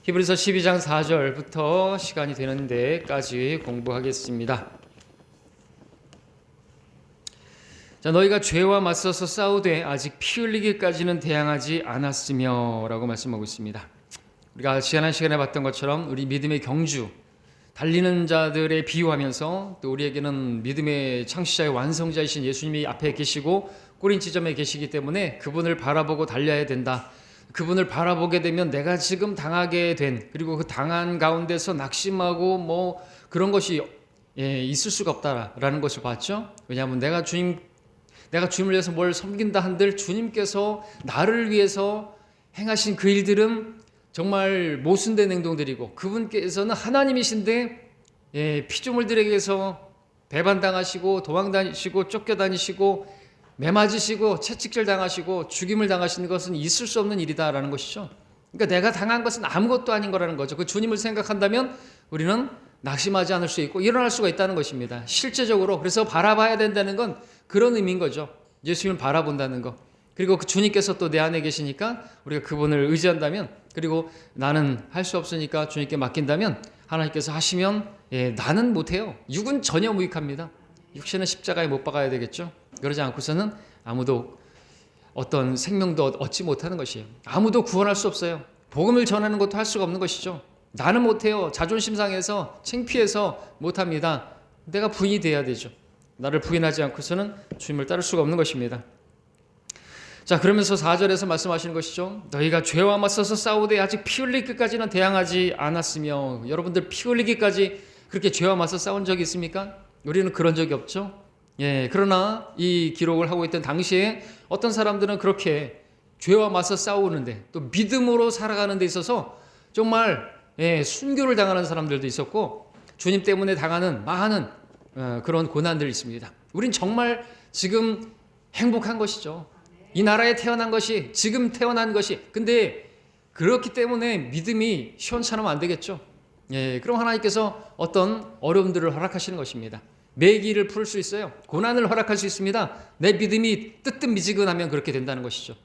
히브리서 12장 4절부터 시간이 되는 데까지 공부하겠습니다. 자, 너희가 죄와 맞서서 싸우되 아직 피 흘리기까지는 대항하지 않았으며 라고 말씀하고 있습니다. 우리가 지난 시간에 봤던 것처럼 우리 믿음의 경주, 달리는 자들에 비유하면서 또 우리에게는 믿음의 창시자의 완성자이신 예수님이 앞에 계시고 꼬린 지점에 계시기 때문에 그분을 바라보고 달려야 된다. 그분을 바라보게 되면 내가 지금 당하게 된, 그리고 그 당한 가운데서 낙심하고 뭐 그런 것이 있을 수가 없다라는 것을 봤죠. 왜냐하면 내가 주님을 위해서 뭘 섬긴다 한들 주님께서 나를 위해서 행하신 그 일들은 정말 모순된 행동들이고, 그분께서는 하나님이신데 피조물들에게서 배반당하시고 도망다니시고 쫓겨다니시고 매맞으시고 채찍질 당하시고 죽임을 당하시는 것은 있을 수 없는 일이다라는 것이죠. 그러니까 내가 당한 것은 아무것도 아닌 거라는 거죠. 그 주님을 생각한다면 우리는 낙심하지 않을 수 있고 일어날 수가 있다는 것입니다. 실제적으로. 그래서 바라봐야 된다는 건 그런 의미인 거죠. 예수님을 바라본다는 거. 그리고 그 주님께서 또 내 안에 계시니까 우리가 그분을 의지한다면, 그리고 나는 할 수 없으니까 주님께 맡긴다면 하나님께서 하시면 나는 못해요. 육은 전혀 무익합니다. 육신은 십자가에 못 박아야 되겠죠. 그러지 않고서는 아무도 어떤 생명도 얻지 못하는 것이에요. 아무도 구원할 수 없어요. 복음을 전하는 것도 할 수가 없는 것이죠. 나는 못해요. 자존심 상해서 창피해서 못합니다. 내가 부인이 돼야 되죠. 나를 부인하지 않고서는 주님을 따를 수가 없는 것입니다. 자, 그러면서 4절에서 말씀하시는 것이죠. 너희가 죄와 맞서서 싸우되 아직 피 흘리기까지는 대항하지 않았으며. 여러분들 피 흘리기까지 그렇게 죄와 맞서 싸운 적이 있습니까? 우리는 그런 적이 없죠. 그러나 이 기록을 하고 있던 당시에 어떤 사람들은 그렇게 죄와 맞서 싸우는데 또 믿음으로 살아가는 데 있어서 정말 순교를 당하는 사람들도 있었고, 주님 때문에 당하는 많은 그런 고난들이 있습니다. 우린 정말 지금 행복한 것이죠. 이 나라에 태어난 것이, 지금 태어난 것이. 근데 그렇기 때문에 믿음이 시원찮으면 안 되겠죠. 그럼 하나님께서 어떤 어려움들을 허락하시는 것입니다. 매기를 풀 수 있어요. 고난을 허락할 수 있습니다. 내 믿음이 뜨뜻미지근하면 그렇게 된다는 것이죠.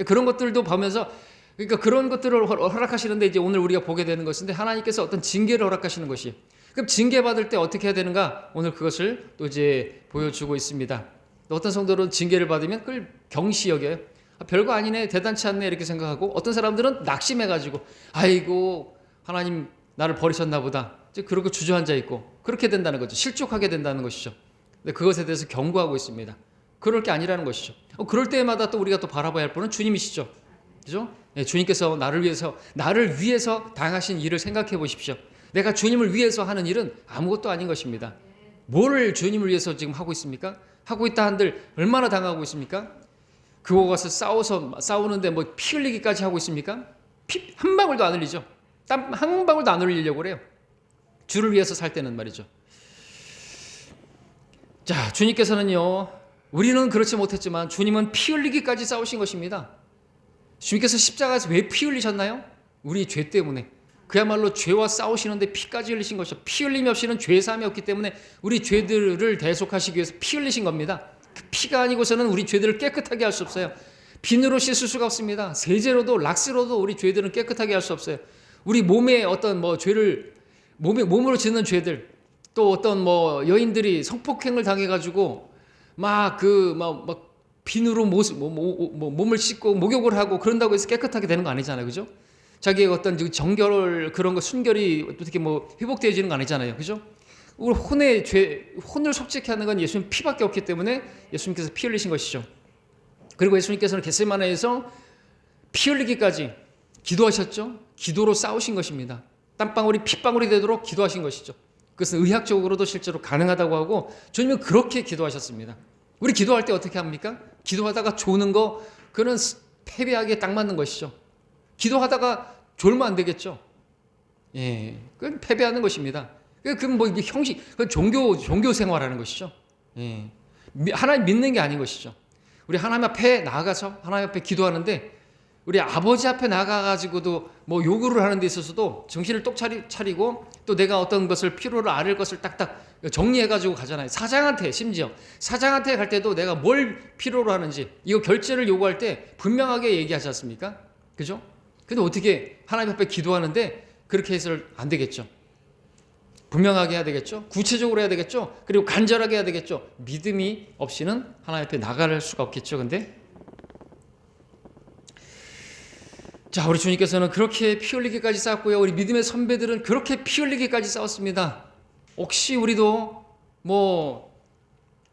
그런 것들도 보면서, 그러니까 그런 것들을 허락하시는데 이제 오늘 우리가 보게 되는 것인데, 하나님께서 어떤 징계를 허락하시는 것이. 그럼 징계 받을 때 어떻게 해야 되는가? 오늘 그것을 또 이제 보여주고 있습니다. 어떤 성도는 징계를 받으면 그걸 경시 여겨요. 별거 아니네, 대단치 않네 이렇게 생각하고, 어떤 사람들은 낙심해가지고 아이고 하나님 나를 버리셨나 보다, 그렇게 주저앉아 있고 그렇게 된다는 거죠. 실족하게 된다는 것이죠. 근데 그것에 대해서 경고하고 있습니다. 그럴 게 아니라는 것이죠. 그럴 때마다 또 우리가 또 바라봐야 할 분은 주님이시죠. 그죠? 주님께서 나를 위해서 당하신 일을 생각해 보십시오. 내가 주님을 위해서 하는 일은 아무것도 아닌 것입니다. 뭘 주님을 위해서 지금 하고 있습니까? 하고 있다 한들 얼마나 당하고 있습니까? 그거 가서 싸우는데 뭐 피 흘리기까지 하고 있습니까? 피 한 방울도 안 흘리죠. 땀 한 방울도 안 흘리려고 그래요. 주를 위해서 살 때는 말이죠. 자, 주님께서는요, 우리는 그렇지 못했지만 주님은 피 흘리기까지 싸우신 것입니다. 주님께서 십자가에서 왜 피 흘리셨나요? 우리 죄 때문에. 그야말로 죄와 싸우시는데 피까지 흘리신 것이죠. 피 흘림이 없이는 죄 사함이 없기 때문에 우리 죄들을 대속하시기 위해서 피 흘리신 겁니다. 그 피가 아니고서는 우리 죄들을 깨끗하게 할 수 없어요. 비누로 씻을 수가 없습니다. 세제로도 락스로도 우리 죄들은 깨끗하게 할 수 없어요. 우리 몸에 어떤 몸으로 짓는 죄들, 또 어떤 여인들이 성폭행을 당해가지고 막 비누로 몸을 씻고 목욕을 하고 그런다고 해서 깨끗하게 되는 거 아니잖아요, 그죠? 자기의 어떤 정결, 그런 거 순결이 어떻게 회복되어지는 거 아니잖아요, 그죠? 우리 혼을 속죄케 하는 건 예수님 피밖에 없기 때문에 예수님께서 피 흘리신 것이죠. 그리고 예수님께서는 겟세마네에서 피 흘리기까지 기도하셨죠. 기도로 싸우신 것입니다. 땀방울이 핏방울이 되도록 기도하신 것이죠. 그것은 의학적으로도 실제로 가능하다고 하고, 주님은 그렇게 기도하셨습니다. 우리 기도할 때 어떻게 합니까? 기도하다가 조는 거, 그는 패배하기에 딱 맞는 것이죠. 기도하다가 졸면 안 되겠죠. 그건 패배하는 것입니다. 그건 이게 형식, 그건 종교 생활하는 것이죠. 하나님 믿는 게 아닌 것이죠. 우리 하나님 앞에 나아가서 하나님 앞에 기도하는데, 우리 아버지 앞에 나가가지고도 요구를 하는 데 있어서도 정신을 똑 차리고, 또 내가 어떤 것을 필요를 앓을 것을 딱딱 정리해가지고 가잖아요. 심지어 사장한테 갈 때도 내가 뭘 필요로 하는지 이거 결제를 요구할 때 분명하게 얘기하지 않습니까? 그죠? 근데 어떻게 하나님 앞에 기도하는데 그렇게 해서는 안 되겠죠. 분명하게 해야 되겠죠. 구체적으로 해야 되겠죠. 그리고 간절하게 해야 되겠죠. 믿음이 없이는 하나님 앞에 나갈 수가 없겠죠. 근데 자, 우리 주님께서는 그렇게 피 흘리기까지 싸웠고요. 우리 믿음의 선배들은 그렇게 피 흘리기까지 싸웠습니다. 혹시 우리도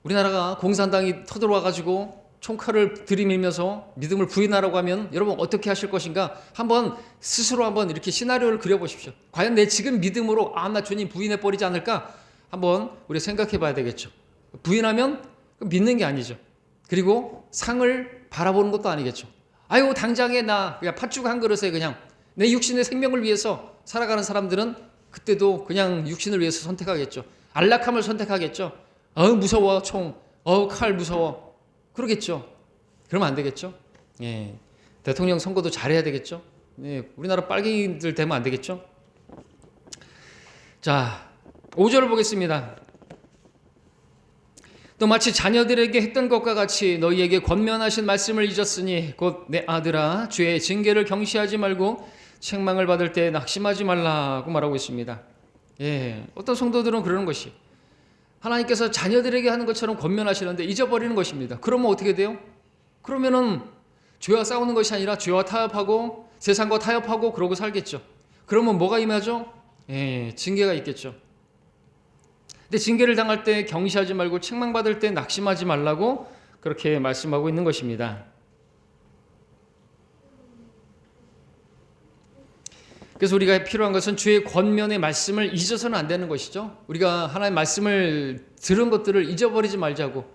우리나라가 공산당이 터들어와가지고 총칼을 들이밀면서 믿음을 부인하라고 하면 여러분 어떻게 하실 것인가? 스스로 한번 이렇게 시나리오를 그려보십시오. 과연 내 지금 믿음으로 나 주님 부인해버리지 않을까? 한번 우리 생각해 봐야 되겠죠. 부인하면 믿는 게 아니죠. 그리고 상을 바라보는 것도 아니겠죠. 아이고 당장에 나 그냥 팥죽 한 그릇에 그냥 내 육신의 생명을 위해서 살아가는 사람들은 그때도 그냥 육신을 위해서 선택하겠죠. 안락함을 선택하겠죠. 무서워 총, 칼 무서워. 그러겠죠. 그러면 안 되겠죠. 예, 대통령 선거도 잘해야 되겠죠. 예, 우리나라 빨갱이들 되면 안 되겠죠. 자, 5절을 보겠습니다. 또 마치 자녀들에게 했던 것과 같이 너희에게 권면하신 말씀을 잊었으니 곧 내 아들아 주의 징계를 경시하지 말고 책망을 받을 때 낙심하지 말라고 말하고 있습니다. 예, 어떤 성도들은 그러는 것이 하나님께서 자녀들에게 하는 것처럼 권면하시는데 잊어버리는 것입니다. 그러면 어떻게 돼요? 그러면은 죄와 싸우는 것이 아니라 죄와 타협하고 세상과 타협하고 그러고 살겠죠. 그러면 뭐가 임하죠? 예, 징계가 있겠죠. 근데 징계를 당할 때 경시하지 말고 책망받을 때 낙심하지 말라고 그렇게 말씀하고 있는 것입니다. 그래서 우리가 필요한 것은 주의 권면의 말씀을 잊어서는 안 되는 것이죠. 우리가 하나님의 말씀을 들은 것들을 잊어버리지 말자고.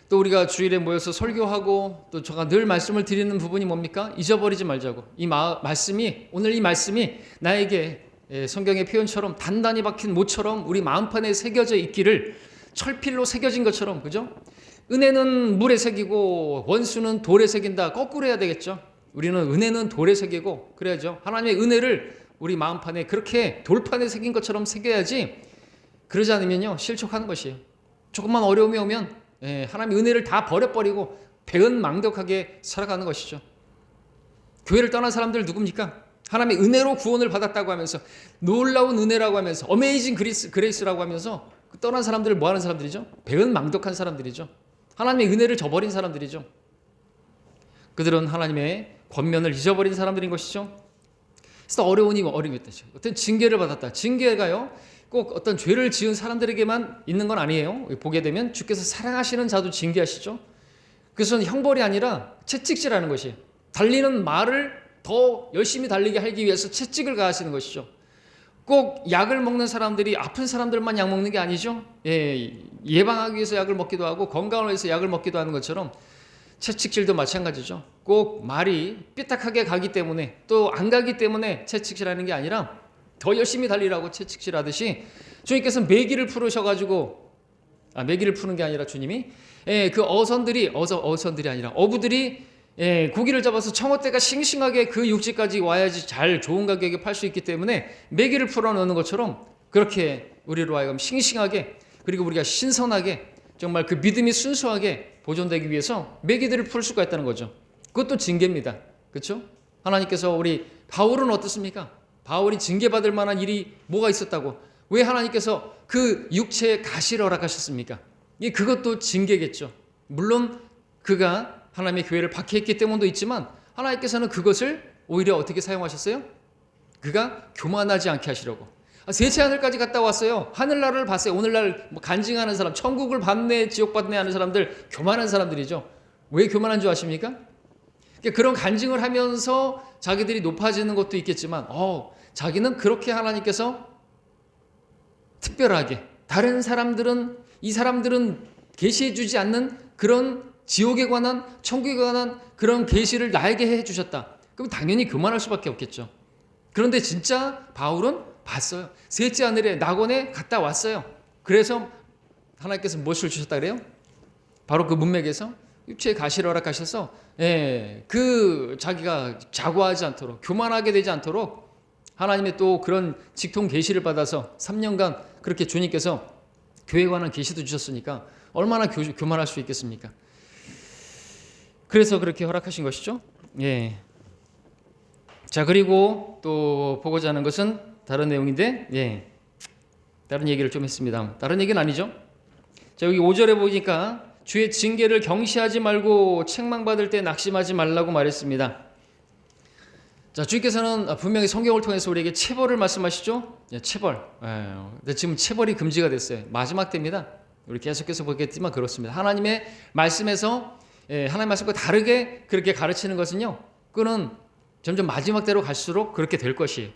또 우리가 주일에 모여서 설교하고 또 제가 늘 말씀을 드리는 부분이 뭡니까? 잊어버리지 말자고. 오늘 이 말씀이 나에게 성경의 표현처럼 단단히 박힌 못처럼 우리 마음판에 새겨져 있기를 철필로 새겨진 것처럼, 그죠? 은혜는 물에 새기고 원수는 돌에 새긴다. 거꾸로 해야 되겠죠. 우리는 은혜는 돌에 새기고 그래야죠. 하나님의 은혜를 우리 마음판에 그렇게 돌판에 새긴 것처럼 새겨야지. 그러지 않으면요 실족하는 것이에요. 조금만 어려움이 오면 하나님의 은혜를 다 버려버리고 배은망덕하게 살아가는 것이죠. 교회를 떠난 사람들 누굽니까? 하나님의 은혜로 구원을 받았다고 하면서 놀라운 은혜라고 하면서 어메이징 그레이스라고 하면서 떠난 사람들을 뭐하는 사람들이죠? 배은망덕한 사람들이죠. 하나님의 은혜를 저버린 사람들이죠. 그들은 하나님의 권면을 잊어버린 사람들인 것이죠. 그래서 어려움이 있다. 어떤 징계를 받았다. 징계가요 꼭 어떤 죄를 지은 사람들에게만 있는 건 아니에요. 보게 되면 주께서 사랑하시는 자도 징계하시죠. 그것은 형벌이 아니라 채찍질하는 것이에요. 달리는 말을 더 열심히 달리게 하기 위해서 채찍을 가하시는 것이죠. 꼭 약을 먹는 사람들이 아픈 사람들만 약 먹는 게 아니죠. 예방하기 위해서 약을 먹기도 하고 건강을 위해서 약을 먹기도 하는 것처럼 채찍질도 마찬가지죠. 꼭 말이 삐딱하게 가기 때문에 또 안 가기 때문에 채찍질하는 게 아니라 더 열심히 달리라고 채찍질하듯이 주님께서 매기를 풀으셔가지고 매기를 푸는 게 아니라 주님이 그 어선들이 아니라 어부들이 고기를 잡아서 청어대가 싱싱하게 그 육지까지 와야지 잘 좋은 가격에 팔 수 있기 때문에 매기를 풀어넣는 것처럼 그렇게 우리로 하여금 싱싱하게 그리고 우리가 신선하게 정말 그 믿음이 순수하게 보존되기 위해서 매기들을 풀 수가 있다는 거죠. 그것도 징계입니다. 그렇죠? 하나님께서 우리 바울은 어떻습니까? 바울이 징계받을 만한 일이 뭐가 있었다고? 왜 하나님께서 그 육체의 가시를 허락하셨습니까? 그것도 징계겠죠. 물론 그가 하나님의 교회를 박해했기 때문도 있지만 하나님께서는 그것을 오히려 어떻게 사용하셨어요? 그가 교만하지 않게 하시려고. 셋째 하늘까지 갔다 왔어요. 하늘나라를 봤어요. 오늘날 간증하는 사람, 천국을 받네, 지옥 받네 하는 사람들 교만한 사람들이죠. 왜 교만한 줄 아십니까? 그런 간증을 하면서 자기들이 높아지는 것도 있겠지만 자기는 그렇게 하나님께서 특별하게 다른 사람들은 이 사람들은 계시해 주지 않는 그런 지옥에 관한 천국에 관한 그런 계시를 나에게 해 주셨다. 그럼 당연히 교만할 수밖에 없겠죠. 그런데 진짜 바울은 봤어요. 셋째 하늘에 낙원에 갔다 왔어요. 그래서 하나님께서 무엇을 주셨다 그래요? 바로 그 문맥에서 육체의 가시를 허락하셔서 그 자기가 자고하지 않도록 교만하게 되지 않도록 하나님의 또 그런 직통 계시를 받아서 3년간 그렇게 주님께서 교회에 관한 계시도 주셨으니까 얼마나 교만할 수 있겠습니까? 그래서 그렇게 허락하신 것이죠. 자, 그리고 또 보고자 하는 것은 다른 내용인데, 예. 다른 얘기를 좀 했습니다. 다른 얘기는 아니죠. 자, 여기 5절에 보니까 주의 징계를 경시하지 말고 책망받을 때 낙심하지 말라고 말했습니다. 자, 주님께서는 분명히 성경을 통해서 우리에게 체벌을 말씀하시죠. 예, 체벌. 근데 지금 체벌이 금지가 됐어요. 마지막 때입니다. 우리 계속해서 보겠지만 그렇습니다. 하나님의 말씀에서 하나님의 말씀과 다르게 그렇게 가르치는 것은요, 그는 점점 마지막 때로 갈수록 그렇게 될 것이에요.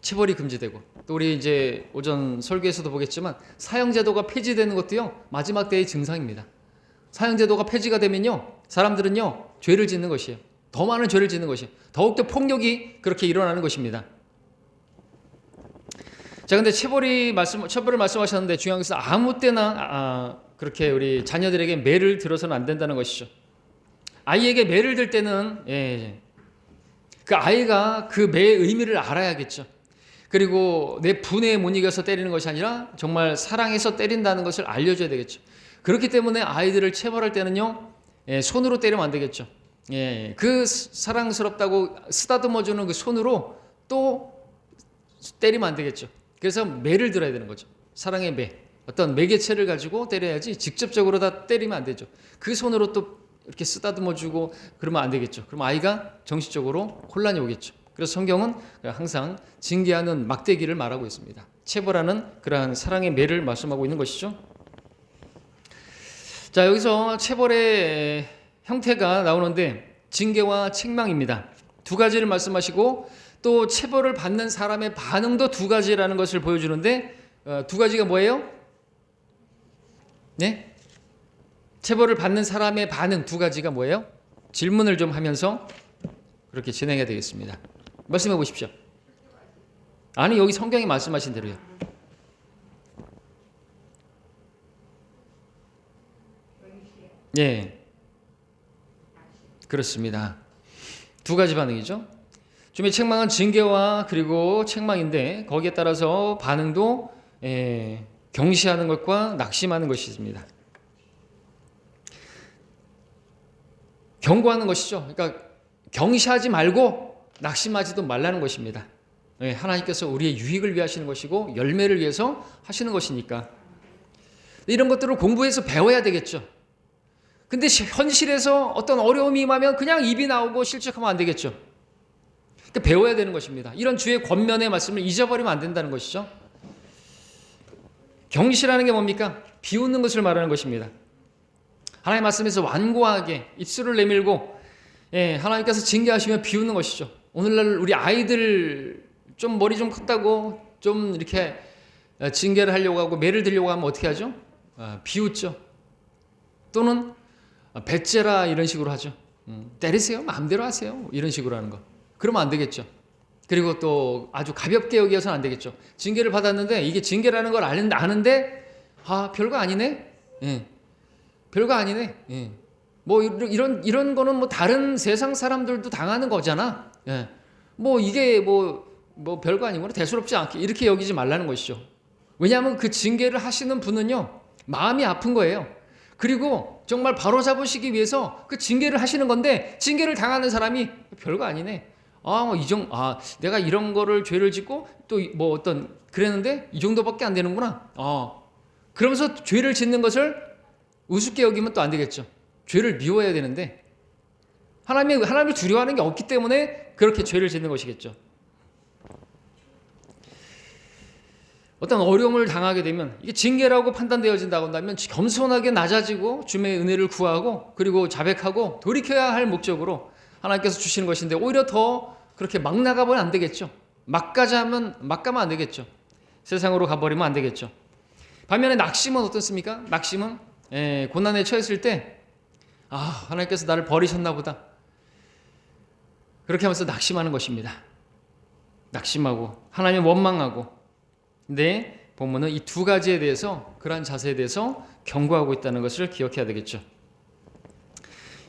체벌이 금지되고, 또 우리 이제 오전 설교에서도 보겠지만 사형제도가 폐지되는 것도요, 마지막 때의 증상입니다. 사형제도가 폐지가 되면요, 사람들은요 죄를 짓는 것이에요. 더 많은 죄를 짓는 것이에요. 더욱더 폭력이 그렇게 일어나는 것입니다. 자, 근데 체벌을 말씀하셨는데 중요한 것은 아무 때나 그렇게 우리 자녀들에게 매를 들어서는 안 된다는 것이죠. 아이에게 매를 들 때는 그 아이가 그 매의 의미를 알아야겠죠. 그리고 내 분에 못 이겨서 때리는 것이 아니라 정말 사랑해서 때린다는 것을 알려줘야 되겠죠. 그렇기 때문에 아이들을 체벌할 때는요, 손으로 때리면 안 되겠죠. 그 사랑스럽다고 쓰다듬어주는 그 손으로 또 때리면 안 되겠죠. 그래서 매를 들어야 되는 거죠. 사랑의 매. 어떤 매개체를 가지고 때려야지 직접적으로 다 때리면 안 되죠. 그 손으로 또 이렇게 쓰다듬어주고 그러면 안 되겠죠. 그럼 아이가 정신적으로 혼란이 오겠죠. 그래서 성경은 항상 징계하는 막대기를 말하고 있습니다. 체벌하는 그러한 사랑의 매를 말씀하고 있는 것이죠. 자, 여기서 체벌의 형태가 나오는데 징계와 책망입니다. 두 가지를 말씀하시고 또 체벌을 받는 사람의 반응도 두 가지라는 것을 보여주는데 두 가지가 뭐예요? 네? 체벌을 받는 사람의 반응 두 가지가 뭐예요? 질문을 좀 하면서 그렇게 진행해야 되겠습니다. 말씀해 보십시오. 아니, 여기 성경이 말씀하신 대로요. 예, 그렇습니다. 두 가지 반응이죠. 주님의 책망은 징계와 그리고 책망인데 거기에 따라서 반응도 경시하는 것과 낙심하는 것이 있습니다. 경고하는 것이죠. 그러니까 경시하지 말고 낙심하지도 말라는 것입니다. 하나님께서 우리의 유익을 위해 하시는 것이고 열매를 위해서 하시는 것이니까 이런 것들을 공부해서 배워야 되겠죠. 근데 현실에서 어떤 어려움이 임하면 그냥 입이 나오고 실책하면 안 되겠죠. 그러니까 배워야 되는 것입니다. 이런 주의 권면의 말씀을 잊어버리면 안 된다는 것이죠. 경시라는 게 뭡니까? 비웃는 것을 말하는 것입니다. 하나님의 말씀에서 완고하게 입술을 내밀고 하나님께서 징계하시면 비웃는 것이죠. 오늘날 우리 아이들 좀 머리 좀 컸다고 좀 이렇게 징계를 하려고 하고 매를 들려고 하면 어떻게 하죠? 비웃죠. 또는 배째라 이런 식으로 하죠. 때리세요. 마음대로 하세요. 이런 식으로 하는 거. 그러면 안 되겠죠. 그리고 또 아주 가볍게 여기서는 안 되겠죠. 징계를 받았는데 이게 징계라는 걸 아는데 별거 아니네. 별거 아니네. 뭐 이런 거는 뭐 다른 세상 사람들도 당하는 거잖아. 뭐 이게 뭐 별거 아니구나. 대수롭지 않게 이렇게 여기지 말라는 것이죠. 왜냐하면 그 징계를 하시는 분은요, 마음이 아픈 거예요. 그리고 정말 바로잡으시기 위해서 그 징계를 하시는 건데 징계를 당하는 사람이 별거 아니네. 내가 이런 거를 죄를 짓고 또 뭐 어떤 그랬는데 이 정도밖에 안 되는구나. 그러면서 죄를 짓는 것을 우습게 여기면 또 안 되겠죠. 죄를 미워해야 되는데 하나님을 두려워하는 게 없기 때문에 그렇게 죄를 짓는 것이겠죠. 어떤 어려움을 당하게 되면 이게 징계라고 판단되어진다고 한다면 겸손하게 낮아지고 주님의 은혜를 구하고 그리고 자백하고 돌이켜야 할 목적으로 하나님께서 주시는 것인데 오히려 더 그렇게 막 나가버리면 안 되겠죠. 막 가면 안 되겠죠. 세상으로 가버리면 안 되겠죠. 반면에 낙심은 어떻습니까? 낙심은 고난에 처했을 때 하나님께서 나를 버리셨나 보다. 그렇게 하면서 낙심하는 것입니다. 낙심하고 하나님 원망하고. 근데 본문은 이 두 가지에 대해서 그러한 자세에 대해서 경고하고 있다는 것을 기억해야 되겠죠.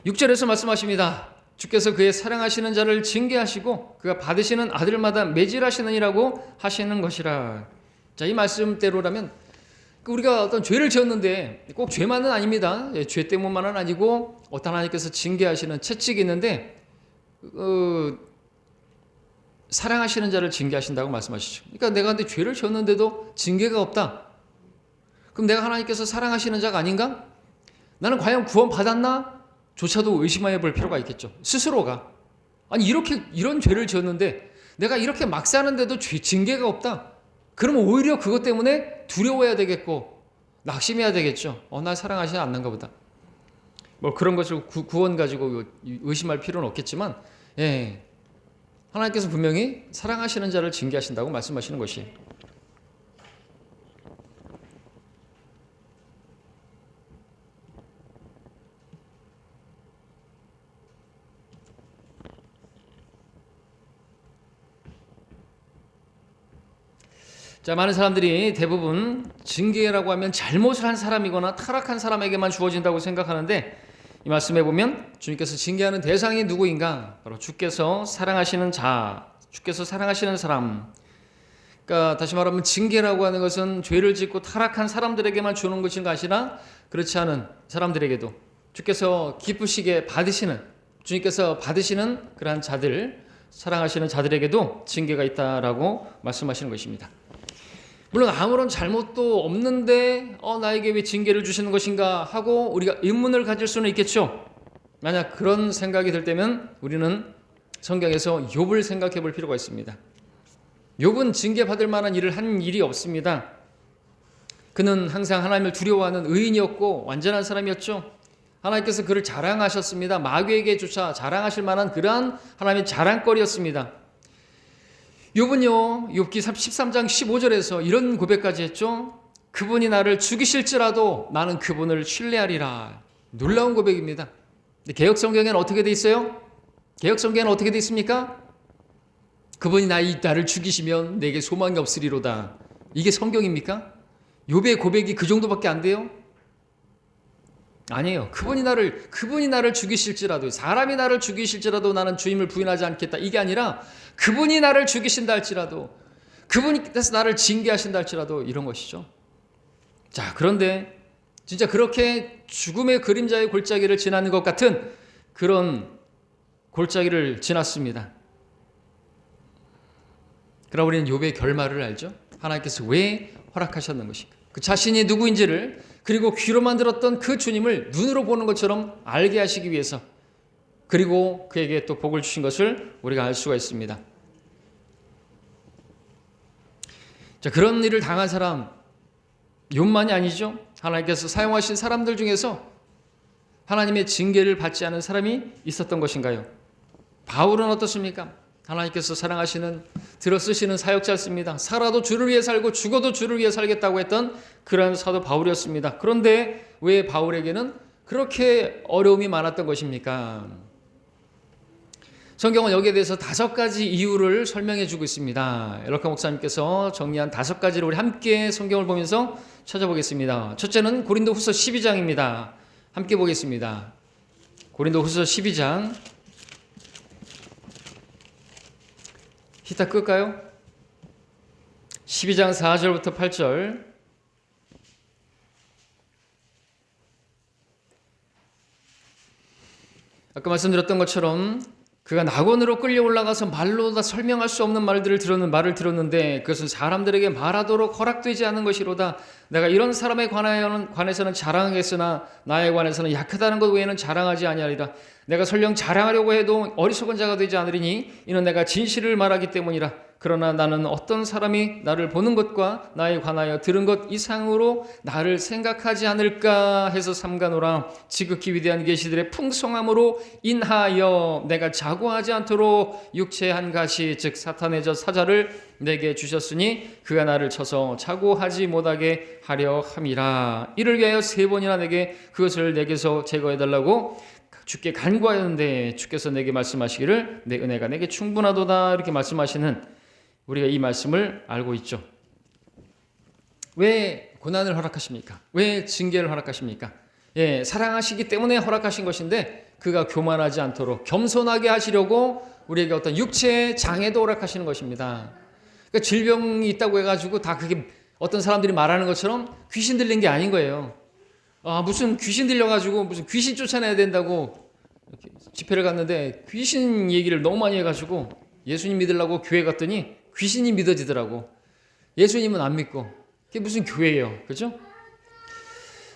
6절에서 말씀하십니다. 주께서 그의 사랑하시는 자를 징계하시고 그가 받으시는 아들마다 매질하시느니라고 하시는 것이라. 자, 이 말씀대로라면 우리가 어떤 죄를 지었는데 꼭 죄만은 아닙니다. 죄 때문만은 아니고 어떤 하나님께서 징계하시는 채찍이 있는데 사랑하시는 자를 징계하신다고 말씀하시죠. 그러니까 내가 근데 죄를 지었는데도 징계가 없다. 그럼 내가 하나님께서 사랑하시는 자가 아닌가? 나는 과연 구원 받았나? 조차도 의심해 볼 필요가 있겠죠. 스스로가. 아니 이런 죄를 지었는데 내가 이렇게 막 사는데도 징계가 없다. 그러면 오히려 그것 때문에 두려워해야 되겠고 낙심해야 되겠죠. 날 사랑하시지 않는가 보다. 뭐 그런 것을 구원 가지고 의심할 필요는 없겠지만, 예, 하나님께서 분명히 사랑하시는 자를 징계하신다고 말씀하시는 것이. 자, 많은 사람들이 대부분 징계라고 하면 잘못을 한 사람이거나 타락한 사람에게만 주어진다고 생각하는데, 이 말씀에 보면 주님께서 징계하는 대상이 누구인가? 바로 주께서 사랑하시는 자, 주께서 사랑하시는 사람. 그러니까 다시 말하면 징계라고 하는 것은 죄를 짓고 타락한 사람들에게만 주는 것이 아니라 그렇지 않은 사람들에게도 주께서 기쁘시게 받으시는, 주님께서 받으시는 그러한 자들, 사랑하시는 자들에게도 징계가 있다라고 말씀하시는 것입니다. 물론 아무런 잘못도 없는데 나에게 왜 징계를 주시는 것인가 하고 우리가 의문을 가질 수는 있겠죠. 만약 그런 생각이 들 때면 우리는 성경에서 욥을 생각해 볼 필요가 있습니다. 욥은 징계받을 만한 일을 한 일이 없습니다. 그는 항상 하나님을 두려워하는 의인이었고 완전한 사람이었죠. 하나님께서 그를 자랑하셨습니다. 마귀에게조차 자랑하실 만한 그러한 하나님의 자랑거리였습니다. 욥은요, 욥기 13장 15절에서 이런 고백까지 했죠. 그분이 나를 죽이실지라도 나는 그분을 신뢰하리라. 놀라운 고백입니다. 개혁성경에는 어떻게 돼 있어요? 개혁성경에는 어떻게 돼 있습니까? 그분이 나를 죽이시면 내게 소망이 없으리로다. 이게 성경입니까? 욥의 고백이 그 정도밖에 안 돼요? 아니에요. 그분이 나를 죽이실지라도, 사람이 나를 죽이실지라도 나는 주님을 부인하지 않겠다. 이게 아니라 그분이 나를 죽이신다 할지라도, 그분께서 나를 징계하신다 할지라도, 이런 것이죠. 자, 그런데 진짜 그렇게 죽음의 그림자의 골짜기를 지나는 것 같은 그런 골짜기를 지났습니다. 그럼 우리는 욥의 결말을 알죠. 하나님께서 왜 허락하셨는 것인가, 그 자신이 누구인지를, 그리고 귀로만 들었던 그 주님을 눈으로 보는 것처럼 알게 하시기 위해서, 그리고 그에게 또 복을 주신 것을 우리가 알 수가 있습니다. 자, 그런 일을 당한 사람 욥만이 아니죠. 하나님께서 사용하신 사람들 중에서 하나님의 징계를 받지 않은 사람이 있었던 것인가요? 바울은 어떻습니까? 하나님께서 사랑하시는, 들어쓰시는 사역자였습니다. 살아도 주를 위해 살고 죽어도 주를 위해 살겠다고 했던 그런 사도 바울이었습니다. 그런데 왜 바울에게는 그렇게 어려움이 많았던 것입니까? 성경은 여기에 대해서 5가지 이유를 설명해 주고 있습니다. 엘러카 목사님께서 정리한 5가지를 우리 함께 성경을 보면서 찾아보겠습니다. 첫째는 고린도후서 12장입니다. 함께 보겠습니다. 고린도후서 12장. 히타 끌까요? 12장 4절부터 8절. 아까 말씀드렸던 것처럼 그가 낙원으로 끌려 올라가서 말로 다 설명할 수 없는 말을 들었는데 그것은 사람들에게 말하도록 허락되지 않은 것이로다. 내가 이런 사람에 관해서는 자랑하겠으나 나에 관해서는 약하다는 것 외에는 자랑하지 아니하리라. 내가 설령 자랑하려고 해도 어리석은 자가 되지 않으리니 이는 내가 진실을 말하기 때문이라. 그러나 나는 어떤 사람이 나를 보는 것과 나에 관하여 들은 것 이상으로 나를 생각하지 않을까 해서 삼가노라. 지극히 위대한 계시들의 풍성함으로 인하여 내가 자고하지 않도록 육체의 한 가시 즉 사탄의 저 사자를 내게 주셨으니 그가 나를 쳐서 자고하지 못하게 하려 함이라. 이를 위하여 3번이나 내게 그것을 내게서 제거해달라고 주께 간구하였는데 주께서 내게 말씀하시기를 내 은혜가 내게 충분하도다. 이렇게 말씀하시는 우리가 이 말씀을 알고 있죠. 왜 고난을 허락하십니까? 왜 징계를 허락하십니까? 예, 사랑하시기 때문에 허락하신 것인데 그가 교만하지 않도록 겸손하게 하시려고 우리에게 어떤 육체의 장애도 허락하시는 것입니다. 그러니까 질병이 있다고 해가지고 다 그게 어떤 사람들이 말하는 것처럼 귀신 들린 게 아닌 거예요. 무슨 귀신 들려가지고 무슨 귀신 쫓아내야 된다고 이렇게 집회를 갔는데 귀신 얘기를 너무 많이 해가지고 예수님 믿으려고 교회 갔더니 귀신이 믿어지더라고. 예수님은 안 믿고. 그게 무슨 교회예요. 그죠?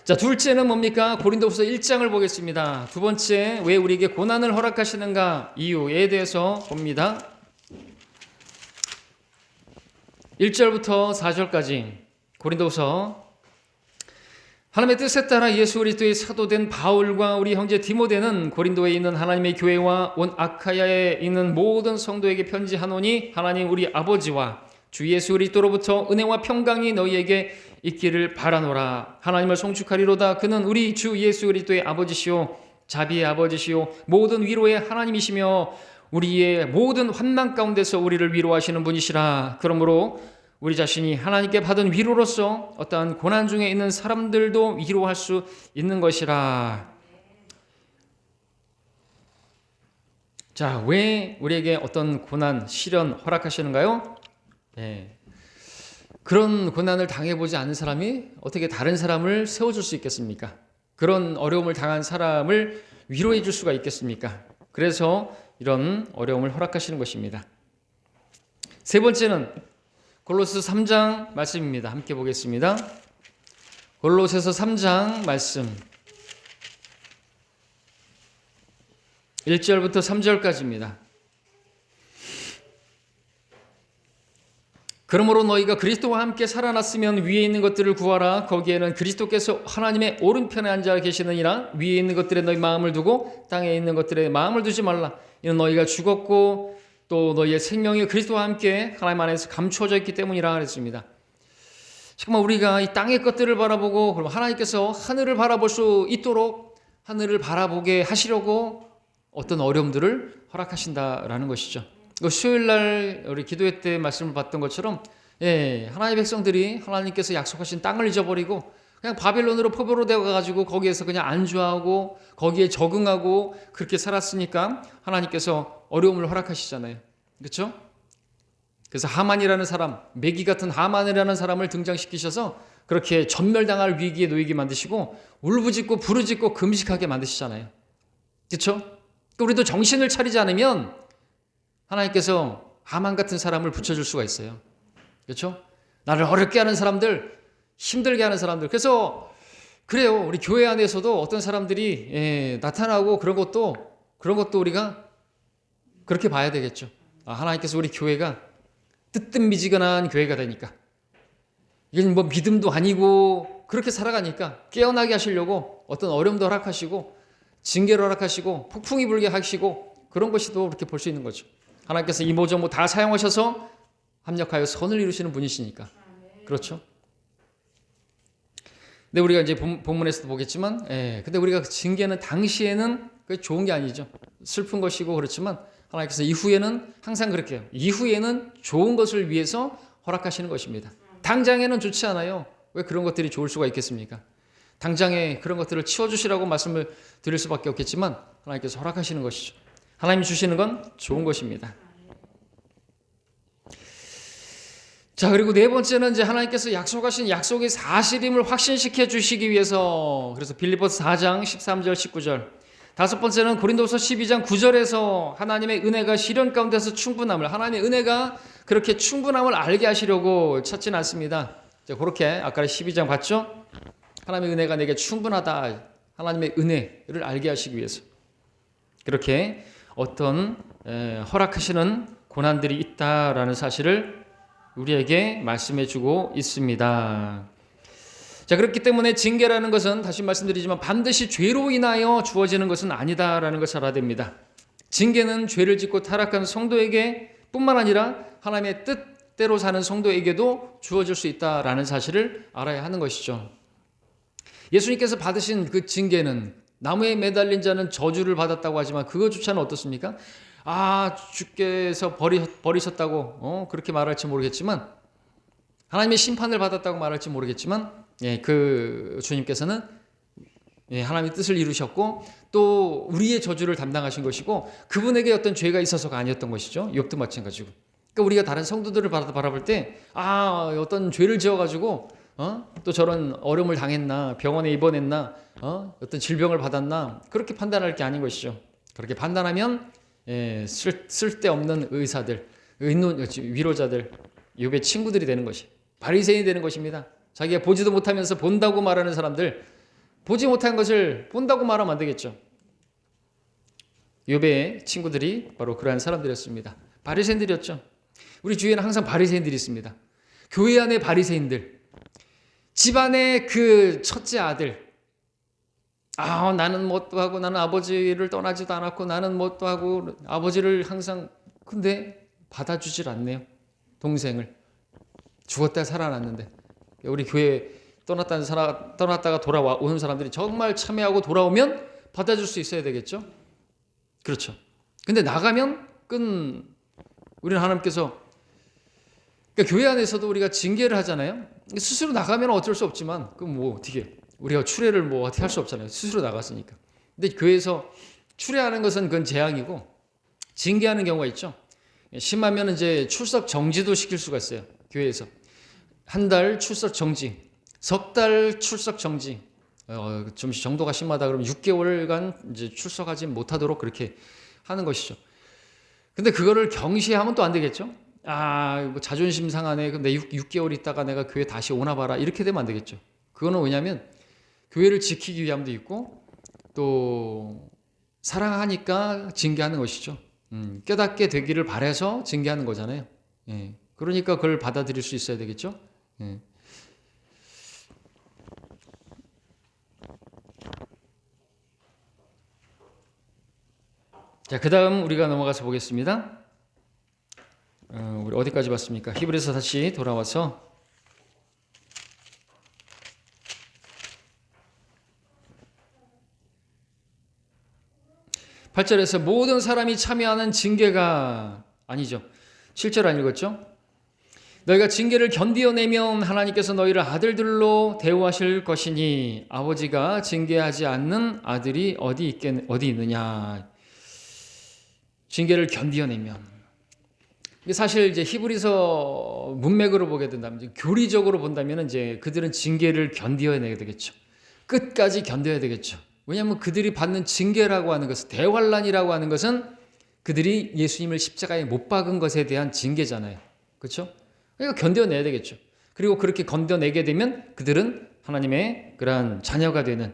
자, 둘째는 뭡니까? 고린도후서 1장을 보겠습니다. 두 번째, 왜 우리에게 고난을 허락하시는가 이유에 대해서 봅니다. 1절부터 4절까지 고린도후서. 하나님의 뜻에 따라 예수 그리스도의 사도된 바울과 우리 형제 디모데는 고린도에 있는 하나님의 교회와 온 아카야에 있는 모든 성도에게 편지하노니 하나님 우리 아버지와 주 예수 그리스도로부터 은혜와 평강이 너희에게 있기를 바라노라. 하나님을 송축하리로다. 그는 우리 주 예수 그리스도의 아버지시오 자비의 아버지시오 모든 위로의 하나님이시며 우리의 모든 환난 가운데서 우리를 위로하시는 분이시라. 그러므로 우리 자신이 하나님께 받은 위로로서 어떠한 고난 중에 있는 사람들도 위로할 수 있는 것이라. 자, 왜 우리에게 어떤 고난, 시련 허락하시는가요? 네. 그런 고난을 당해보지 않은 사람이 어떻게 다른 사람을 세워줄 수 있겠습니까? 그런 어려움을 당한 사람을 위로해 줄 수가 있겠습니까? 그래서 이런 어려움을 허락하시는 것입니다. 세 번째는 골로새서 3장 말씀입니다. 함께 보겠습니다. 골로새서 3장 말씀 1절부터 3절까지입니다. 그러므로 너희가 그리스도와 함께 살아났으면 위에 있는 것들을 구하라. 거기에는 그리스도께서 하나님의 오른편에 앉아 계시느니라. 위에 있는 것들에 너희 마음을 두고 땅에 있는 것들에 마음을 두지 말라. 이는 너희가 죽었고 또 너희의 생명이 그리스도와 함께 하나님 안에서 감추어져 있기 때문이라 그랬습니다. 정말 우리가 이 땅의 것들을 바라보고 그럼 하나님께서 하늘을 바라볼 수 있도록 하늘을 바라보게 하시려고 어떤 어려움들을 허락하신다라는 것이죠. 수요일 날 우리 기도회 때 말씀을 봤던 것처럼 하나님의 백성들이 하나님께서 약속하신 땅을 잊어버리고 그냥 바벨론으로 포로로 되어가지고 거기에서 그냥 안주하고 거기에 적응하고 그렇게 살았으니까 하나님께서 어려움을 허락하시잖아요. 그렇죠? 그래서 하만이라는 사람, 메기 같은 하만이라는 사람을 등장시키셔서 그렇게 전멸당할 위기에 놓이게 만드시고 울부짖고 부르짖고 금식하게 만드시잖아요. 그렇죠? 우리도 정신을 차리지 않으면 하나님께서 하만 같은 사람을 붙여줄 수가 있어요. 그렇죠? 나를 어렵게 하는 사람들, 힘들게 하는 사람들. 그래서 그래요. 우리 교회 안에서도 어떤 사람들이 나타나고 그런 것도 우리가 그렇게 봐야 되겠죠. 하나님께서 우리 교회가 뜨뜻미지근한 교회가 되니까 이건 뭐 믿음도 아니고 그렇게 살아가니까 깨어나게 하시려고 어떤 어려움도 허락하시고 징계를 허락하시고 폭풍이 불게 하시고 그런 것이도 그렇게 볼 수 있는 거죠. 하나님께서 이모저모 다 사용하셔서 합력하여 선을 이루시는 분이시니까. 그렇죠? 근데 우리가 이제 본문에서도 보겠지만, 근데 우리가 징계는 당시에는 그게 좋은 게 아니죠. 슬픈 것이고 그렇지만 하나님께서 이후에는 항상 그렇게 해요. 이후에는 좋은 것을 위해서 허락하시는 것입니다. 당장에는 좋지 않아요. 왜 그런 것들이 좋을 수가 있겠습니까? 당장에 그런 것들을 치워주시라고 말씀을 드릴 수밖에 없겠지만 하나님께서 허락하시는 것이죠. 하나님이 주시는 건 좋은 것입니다. 자, 그리고 네 번째는 이제 하나님께서 약속하신 약속의 사실임을 확신시켜 주시기 위해서, 그래서 빌립보서 4장 13절 19절. 다섯 번째는 고린도서 12장 9절에서 하나님의 은혜가 시련 가운데서 충분함을, 하나님의 은혜가 그렇게 충분함을 알게 하시려고 찾지는 않습니다. 자, 그렇게 아까 12장 봤죠? 하나님의 은혜가 내게 충분하다. 하나님의 은혜를 알게 하시기 위해서 그렇게 어떤 허락하시는 고난들이 있다라는 사실을 우리에게 말씀해 주고 있습니다. 자, 그렇기 때문에 징계라는 것은 다시 말씀드리지만 반드시 죄로 인하여 주어지는 것은 아니다라는 것을 알아야 됩니다. 징계는 죄를 짓고 타락한 성도에게 뿐만 아니라 하나님의 뜻대로 사는 성도에게도 주어질 수 있다라는 사실을 알아야 하는 것이죠. 예수님께서 받으신 그 징계는, 나무에 매달린 자는 저주를 받았다고 하지만 그거조차는 어떻습니까? 주께서 버리셨다고 그렇게 말할지 모르겠지만, 하나님의 심판을 받았다고 말할지 모르겠지만, 그 주님께서는 하나님의 뜻을 이루셨고 또 우리의 저주를 담당하신 것이고 그분에게 어떤 죄가 있어서가 아니었던 것이죠. 욥도 마찬가지고. 그러니까 우리가 다른 성도들을 바라볼 때 어떤 죄를 지어가지고 또 저런 어려움을 당했나, 병원에 입원했나, 어떤 질병을 받았나, 그렇게 판단할 게 아닌 것이죠. 그렇게 판단하면 쓸데없는 의사들, 위로자들, 욥의 친구들이 되는 것이 바리새인이 되는 것입니다. 자기가 보지도 못하면서 본다고 말하는 사람들, 보지 못한 것을 본다고 말하면 안 되겠죠. 욥의 친구들이 바로 그러한 사람들이었습니다. 바리새인들이었죠. 우리 주위에는 항상 바리새인들이 있습니다. 교회 안에 바리새인들, 집안의 그 첫째 아들, 나는 뭣도 하고 나는 아버지를 떠나지도 않았고 나는 뭣도 하고 아버지를 항상, 근데 받아주질 않네요. 동생을 죽었다 살아났는데. 우리 교회 떠났다가 돌아오는 사람들이 정말 참여하고 돌아오면 받아줄 수 있어야 되겠죠. 그렇죠. 근데 나가면 우리는 하나님께서, 그러니까 교회 안에서도 우리가 징계를 하잖아요. 스스로 나가면 어쩔 수 없지만 어떻게 우리가 추례를 어떻게 할 수 없잖아요. 스스로 나갔으니까. 근데 교회에서 추례하는 것은 그건 재앙이고 징계하는 경우가 있죠. 심하면 이제 출석 정지도 시킬 수가 있어요. 교회에서 한 달 출석 정지, 석 달 출석 정지. 좀 정도가 심하다 그러면 6개월간 이제 출석하지 못하도록 그렇게 하는 것이죠. 근데 그거를 경시하면 또 안 되겠죠. 자존심 상하네. 근데 6개월 있다가 내가 교회 다시 오나 봐라. 이렇게 되면 안 되겠죠. 그거는 왜냐하면 교회를 지키기 위함도 있고 또 사랑하니까 징계하는 것이죠. 깨닫게 되기를 바라서 징계하는 거잖아요. 그러니까 그걸 받아들일 수 있어야 되겠죠. 자, 그 다음 우리가 넘어가서 보겠습니다. 우리 어디까지 봤습니까? 히브리서 다시 돌아와서 8절에서 모든 사람이 참여하는 징계가 아니죠. 7절 안 읽었죠? 너희가 징계를 견디어내면 하나님께서 너희를 아들들로 대우하실 것이니 아버지가 징계하지 않는 아들이 어디 있느냐. 징계를 견디어내면. 사실 이제 히브리서 문맥으로 보게 된다면, 이제 교리적으로 본다면 이제 그들은 징계를 견디어내야 되겠죠. 끝까지 견뎌야 되겠죠. 왜냐하면 그들이 받는 징계라고 하는 것은, 대환란이라고 하는 것은 그들이 예수님을 십자가에 못 박은 것에 대한 징계잖아요. 그렇죠? 그러니까 견뎌내야 되겠죠. 그리고 그렇게 견뎌내게 되면 그들은 하나님의 그러한 자녀가 되는,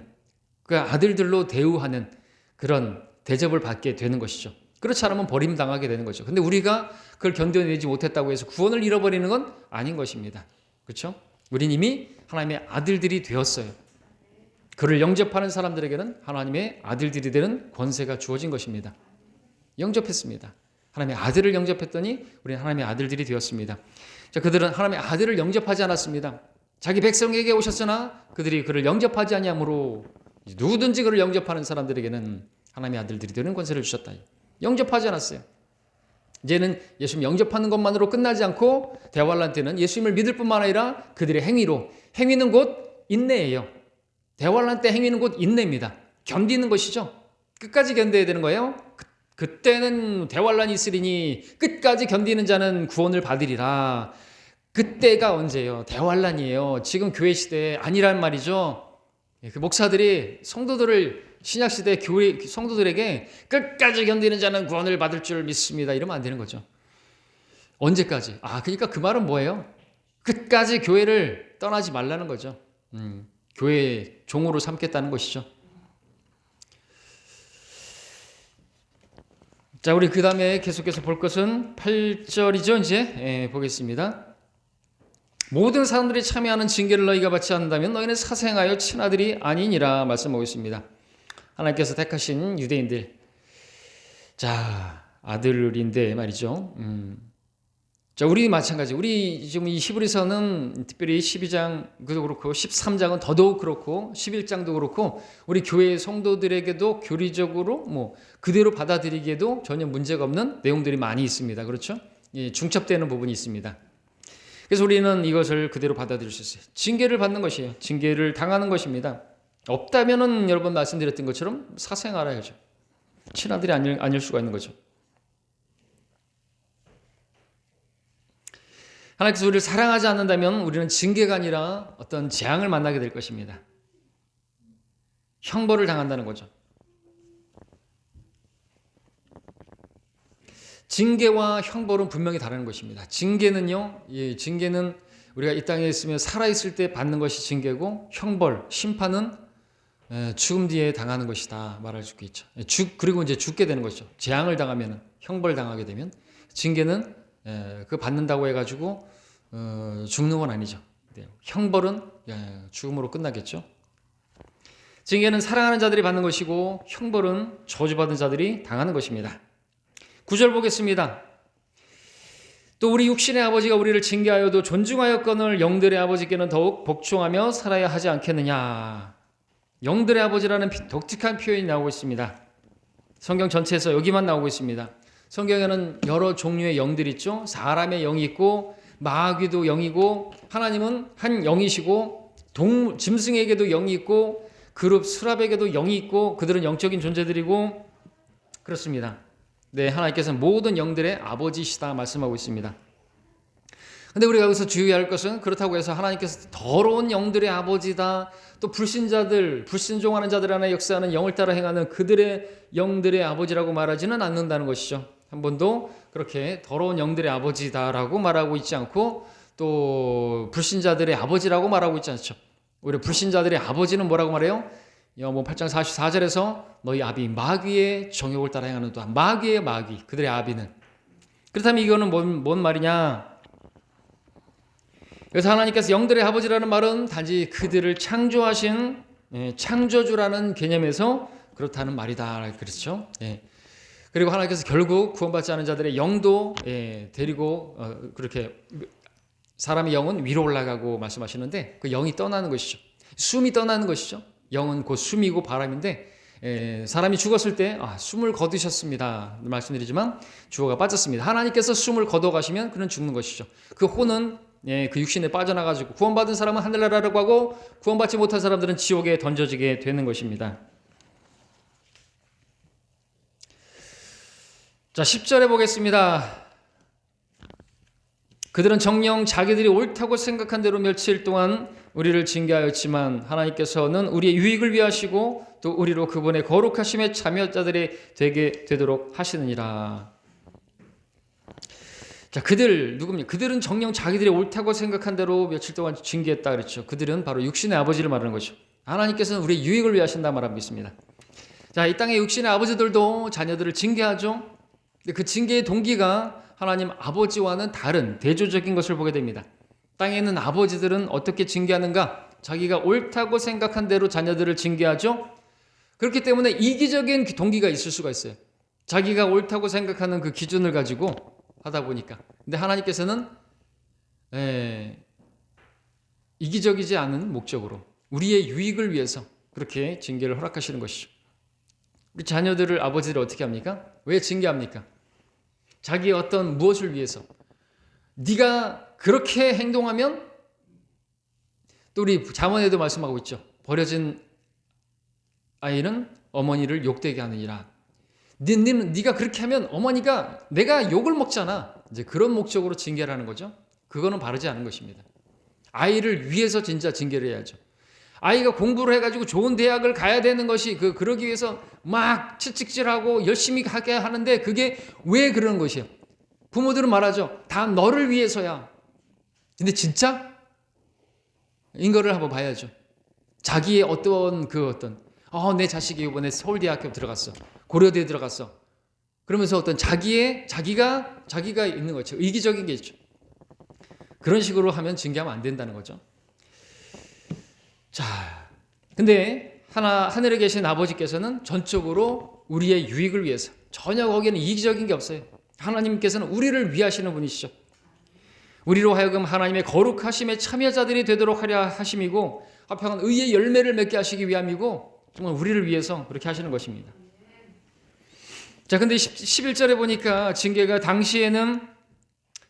그 아들들로 대우하는 그런 대접을 받게 되는 것이죠. 그렇지 않으면 버림당하게 되는 거죠. 근데 우리가 그걸 견뎌내지 못했다고 해서 구원을 잃어버리는 건 아닌 것입니다. 그렇죠? 우린 이미 하나님의 아들들이 되었어요. 그를 영접하는 사람들에게는 하나님의 아들들이 되는 권세가 주어진 것입니다. 영접했습니다. 하나님의 아들을 영접했더니 우리는 하나님의 아들들이 되었습니다. 자, 그들은 하나님의 아들을 영접하지 않았습니다. 자기 백성에게 오셨으나 그들이 그를 영접하지 아니하므로 누구든지 그를 영접하는 사람들에게는 하나님의 아들들이 되는 권세를 주셨다. 영접하지 않았어요. 이제는 예수님 영접하는 것만으로 끝나지 않고 대환란 때는 예수님을 믿을 뿐만 아니라 그들의 행위로, 행위는 곧 인내예요. 대환란 때 행위는 곧 인내입니다. 견디는 것이죠. 끝까지 견뎌야 되는 거예요. 그때는 대환란이 있으리니 끝까지 견디는 자는 구원을 받으리라. 그때가 언제예요? 대환란이에요. 지금 교회 시대에 아니란 말이죠. 그 목사들이 성도들을 신약시대 교회 성도들에게 끝까지 견디는 자는 구원을 받을 줄 믿습니다. 이러면 안 되는 거죠. 언제까지? 그러니까 그 말은 뭐예요? 끝까지 교회를 떠나지 말라는 거죠. 교회의 종으로 삼겠다는 것이죠. 자, 우리 그 다음에 계속해서 볼 것은 8절이죠. 이제 보겠습니다. 모든 사람들이 참여하는 징계를 너희가 받지 않는다면 너희는 사생하여 친아들이 아니니라 말씀하고 있습니다. 하나님께서 택하신 유대인들, 자, 아들인데 말이죠. 자, 우리 마찬가지. 우리 지금 이 히브리서는 특별히 12장도 그렇고 13장은 더더욱 그렇고 11장도 그렇고 우리 교회 성도들에게도 교리적으로 그대로 받아들이기에도 전혀 문제가 없는 내용들이 많이 있습니다. 그렇죠? 중첩되는 부분이 있습니다. 그래서 우리는 이것을 그대로 받아들일 수 있어요. 징계를 받는 것이에요. 징계를 당하는 것입니다. 없다면은 여러 번 말씀드렸던 것처럼 사생하라 해야죠. 친아들이 아닐 수가 있는 거죠. 하나님께서 우리를 사랑하지 않는다면 우리는 징계가 아니라 어떤 재앙을 만나게 될 것입니다. 형벌을 당한다는 거죠. 징계와 형벌은 분명히 다른 것입니다. 징계는요, 징계는 우리가 이 땅에 있으면 살아있을 때 받는 것이 징계고, 형벌, 심판은 죽음 뒤에 당하는 것이다 말할 수 있죠. 그리고 이제 죽게 되는 것이죠. 재앙을 당하면, 형벌 당하게 되면, 징계는 그 받는다고 해가지고 죽는 건 아니죠. 형벌은 죽음으로 끝나겠죠. 징계는 사랑하는 자들이 받는 것이고, 형벌은 저주받은 자들이 당하는 것입니다. 9절 보겠습니다. 또 우리 육신의 아버지가 우리를 징계하여도 존중하였거늘 영들의 아버지께는 더욱 복종하며 살아야 하지 않겠느냐. 영들의 아버지라는 독특한 표현이 나오고 있습니다. 성경 전체에서 여기만 나오고 있습니다. 성경에는 여러 종류의 영들이 있죠. 사람의 영이 있고, 마귀도 영이고, 하나님은 한 영이시고, 짐승에게도 영이 있고, 그룹 수랍에게도 영이 있고, 그들은 영적인 존재들이고 그렇습니다. 네, 하나님께서는 모든 영들의 아버지시다 말씀하고 있습니다. 근데 우리가 여기서 주의할 것은, 그렇다고 해서 하나님께서 더러운 영들의 아버지다, 또 불신자들, 불신종하는 자들 안에 역사하는 영을 따라 행하는 그들의 영들의 아버지라고 말하지는 않는다는 것이죠. 한 번도 그렇게 더러운 영들의 아버지다라고 말하고 있지 않고, 또 불신자들의 아버지라고 말하고 있지 않죠. 오히려 불신자들의 아버지는 뭐라고 말해요? 요한복음 8장 44절에서 너희 아비 마귀의 정욕을 따라 행하는 또한, 마귀의 마귀, 그들의 아비는. 그렇다면 이거는 뭔 말이냐? 그래서 하나님께서 영들의 아버지라는 말은 단지 그들을 창조하신 창조주라는 개념에서 그렇다는 말이다, 그렇죠? 그리고 하나님께서 결국 구원받지 않은 자들의 영도 데리고 그렇게 사람의 영은 위로 올라가고 말씀하시는데, 그 영이 떠나는 것이죠. 숨이 떠나는 것이죠. 영은 곧 숨이고 바람인데, 사람이 죽었을 때 숨을 거두셨습니다 말씀드리지만 주어가 빠졌습니다. 하나님께서 숨을 거둬가시면 그는 죽는 것이죠. 그 혼은 그 육신에 빠져나가지고, 구원받은 사람은 하늘나라라고 하고, 구원받지 못한 사람들은 지옥에 던져지게 되는 것입니다. 자, 10절에 보겠습니다. 그들은 정녕 자기들이 옳다고 생각한 대로 며칠 동안 우리를 징계하였지만 하나님께서는 우리의 유익을 위하시고 또 우리로 그분의 거룩하심의 참여자들이 되게 되도록 하시느니라. 자, 그들 누굽니까? 그들은 정녕 자기들이 옳다고 생각한 대로 며칠 동안 징계했다 그랬죠. 그들은 바로 육신의 아버지를 말하는 거죠. 하나님께서는 우리의 유익을 위하신다 말하고 있습니다. 자, 이 땅의 육신의 아버지들도 자녀들을 징계하죠. 근데 그 징계의 동기가 하나님 아버지와는 다른 대조적인 것을 보게 됩니다. 땅에 있는 아버지들은 어떻게 징계하는가? 자기가 옳다고 생각한 대로 자녀들을 징계하죠. 그렇기 때문에 이기적인 동기가 있을 수가 있어요. 자기가 옳다고 생각하는 그 기준을 가지고 하다 보니까. 근데 하나님께서는 이기적이지 않은 목적으로 우리의 유익을 위해서 그렇게 징계를 허락하시는 것이죠. 우리 자녀들을, 아버지를 어떻게 합니까? 왜 징계합니까? 자기의 어떤 무엇을 위해서. 네가 그렇게 행동하면, 또 우리 잠언에도 말씀하고 있죠. 버려진 아이는 어머니를 욕되게 하느니라. 네가 그렇게 하면 어머니가 내가 욕을 먹잖아. 이제 그런 목적으로 징계를 하는 거죠. 그거는 바르지 않은 것입니다. 아이를 위해서 진짜 징계를 해야죠. 아이가 공부를 해가지고 좋은 대학을 가야 되는 것이 그러기 위해서 막 채찍질하고 열심히 하게 하는데, 그게 왜 그러는 것이에요? 부모들은 말하죠. 다 너를 위해서야. 근데 진짜? 인거를 한번 봐야죠. 자기의 내 자식이 이번에 서울대학교 들어갔어. 고려대에 들어갔어. 그러면서 자기가 있는 거죠. 이기적인 게 있죠. 그런 식으로 하면 징계하면 안 된다는 거죠. 자, 근데 하늘에 계신 아버지께서는 전적으로 우리의 유익을 위해서, 전혀 거기에는 이기적인 게 없어요. 하나님께서는 우리를 위하시는 분이시죠. 우리로 하여금 하나님의 거룩하심의 참여자들이 되도록 하려 하심이고, 합평한 의의 열매를 맺게 하시기 위함이고, 정말 우리를 위해서 그렇게 하시는 것입니다. 자, 근데 11절에 보니까 징계가 당시에는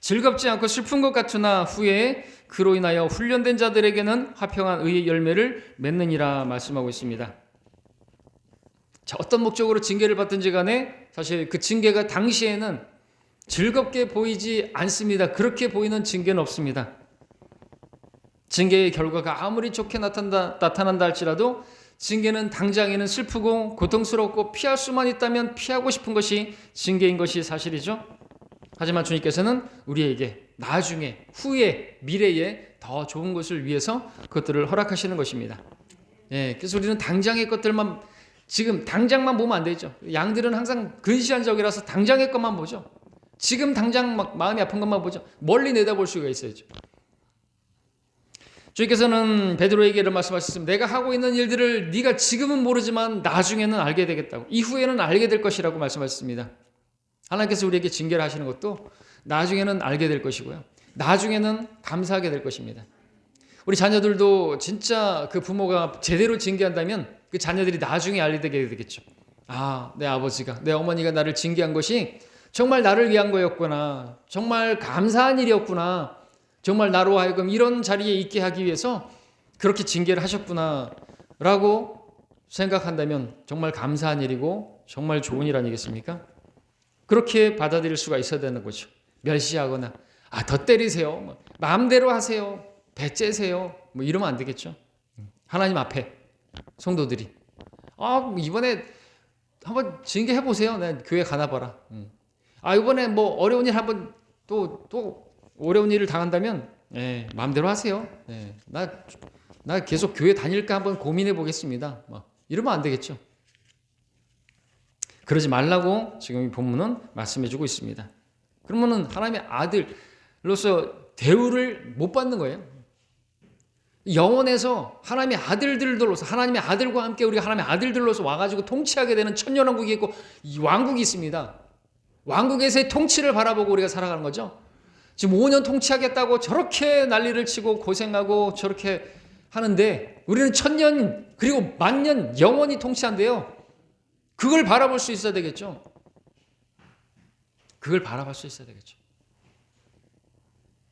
즐겁지 않고 슬픈 것 같으나 후에 그로 인하여 훈련된 자들에게는 화평한 의의 열매를 맺느니라 말씀하고 있습니다. 자, 어떤 목적으로 징계를 받든지 간에 사실 그 징계가 당시에는 즐겁게 보이지 않습니다. 그렇게 보이는 징계는 없습니다. 징계의 결과가 아무리 좋게 나타난다 할지라도 징계는 당장에는 슬프고 고통스럽고 피할 수만 있다면 피하고 싶은 것이 징계인 것이 사실이죠. 하지만 주님께서는 우리에게 나중에, 후에, 미래에 더 좋은 것을 위해서 그것들을 허락하시는 것입니다. 예, 그래서 우리는 당장의 것들만, 지금 당장만 보면 안 되죠. 양들은 항상 근시한 적이라서 당장의 것만 보죠. 지금 당장 막 마음이 아픈 것만 보죠. 멀리 내다볼 수가 있어야죠. 주님께서는 베드로에게 이런 말씀하셨습니다. 내가 하고 있는 일들을 네가 지금은 모르지만 나중에는 알게 되겠다고, 이후에는 알게 될 것이라고 말씀하셨습니다. 하나님께서 우리에게 징계를 하시는 것도 나중에는 알게 될 것이고요, 나중에는 감사하게 될 것입니다. 우리 자녀들도 진짜 그 부모가 제대로 징계한다면 그 자녀들이 나중에 알게 되겠죠. 아, 내 아버지가, 내 어머니가 나를 징계한 것이 정말 나를 위한 거였구나, 정말 감사한 일이었구나, 정말 나로 하여금 이런 자리에 있게 하기 위해서 그렇게 징계를 하셨구나 라고 생각한다면 정말 감사한 일이고 정말 좋은 일 아니겠습니까? 그렇게 받아들일 수가 있어야 되는 거죠. 멸시하거나 더 때리세요, 마음대로 하세요, 배째세요, 이러면 안 되겠죠. 하나님 앞에 성도들이 이번에 한번 징계해보세요. 난 교회 가나 봐라. 이번에 어려운 일 한번 또 어려운 일을 당한다면 마음대로 하세요. 나 계속 교회 다닐까 한번 고민해 보겠습니다. 이러면 안 되겠죠. 그러지 말라고 지금 이 본문은 말씀해 주고 있습니다. 그러면은 하나님의 아들로서 대우를 못 받는 거예요. 영원에서 하나님의 아들들로서, 하나님의 아들과 함께 우리가 하나님의 아들들로서 와가지고 통치하게 되는 천년왕국이 있고 이 왕국이 있습니다. 왕국에서의 통치를 바라보고 우리가 살아가는 거죠. 지금 5년 통치하겠다고 저렇게 난리를 치고 고생하고 저렇게 하는데 우리는 천년 그리고 만년 영원히 통치한대요. 그걸 바라볼 수 있어야 되겠죠. 그걸 바라볼 수 있어야 되겠죠.